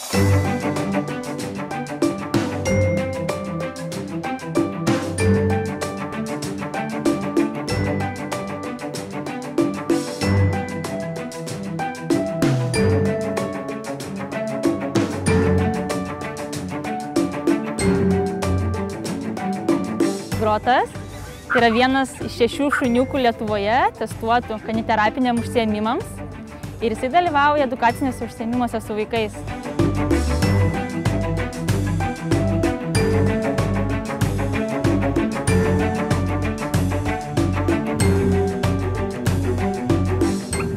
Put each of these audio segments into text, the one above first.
Grotas yra vienas iš 6 šuniukų Lietuvoje testuotų kaniterapiniam užsiėmimams ir jisai dalyvauja edukacinėse užsiėmimuose su vaikais.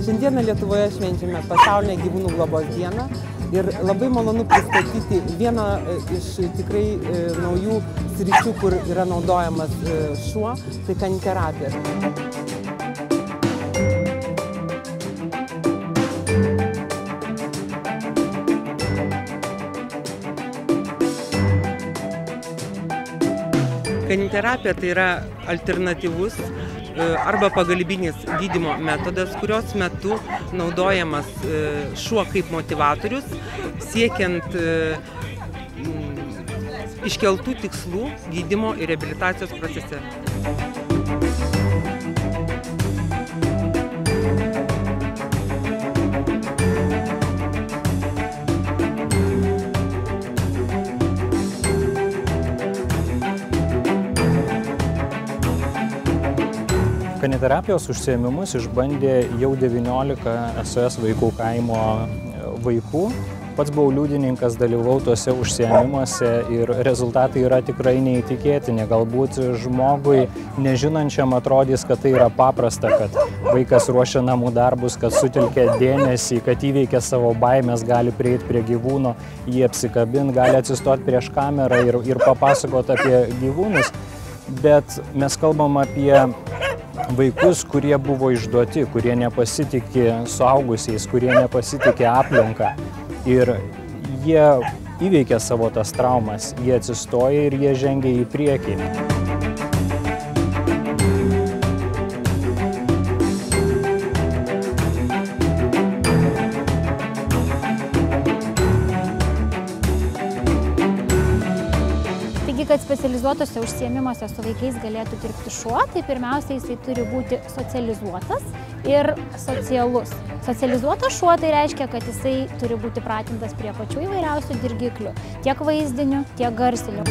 Šiandieną Lietuvoje švenčiame pasaulinę gyvūnų globos dieną ir labai malonu pristatyti vieną iš tikrai naujų sričių, kur yra naudojamas šuo, tai kaniterapija. Kaniterapija tai yra alternatyvus arba pagalbinis gydymo metodas, kurios metu naudojamas šuo kaip motivatorius, siekiant iškeltų tikslų gydymo ir reabilitacijos procese. Kaniterapijos užsiėmimus išbandė jau 19 SOS vaikų kaimo vaikų. Pats buvau liudininkas, dalyvau tuose užsiėmimuose ir rezultatai yra tikrai neįtikėtini. Galbūt žmogui nežinančiam atrodys, kad tai yra paprasta, kad vaikas ruošia namų darbus, kad sutelkia dėmesį, kad įveikia savo baimės, gali prieiti prie gyvūno, jį apsikabinti, gali atsistoti prieš kamerą ir papasakoti apie gyvūnus. Bet mes kalbam apie vaikus, kurie buvo išduoti, kurie nepasitikė suaugusiais, kurie nepasitikė aplinką. Ir jie įveikė savo tas traumas, jie atsistoja ir jie žengia į priekį. Taigi, kad specializuotose užsiėmimuose su vaikais galėtų dirbti šuo, tai pirmiausia, jisai turi būti socializuotas ir socialus. Socializuotas šuo tai reiškia, kad jisai turi būti pratintas prie pačių įvairiausių dirgiklių, tiek vaizdinių, tiek garsinių.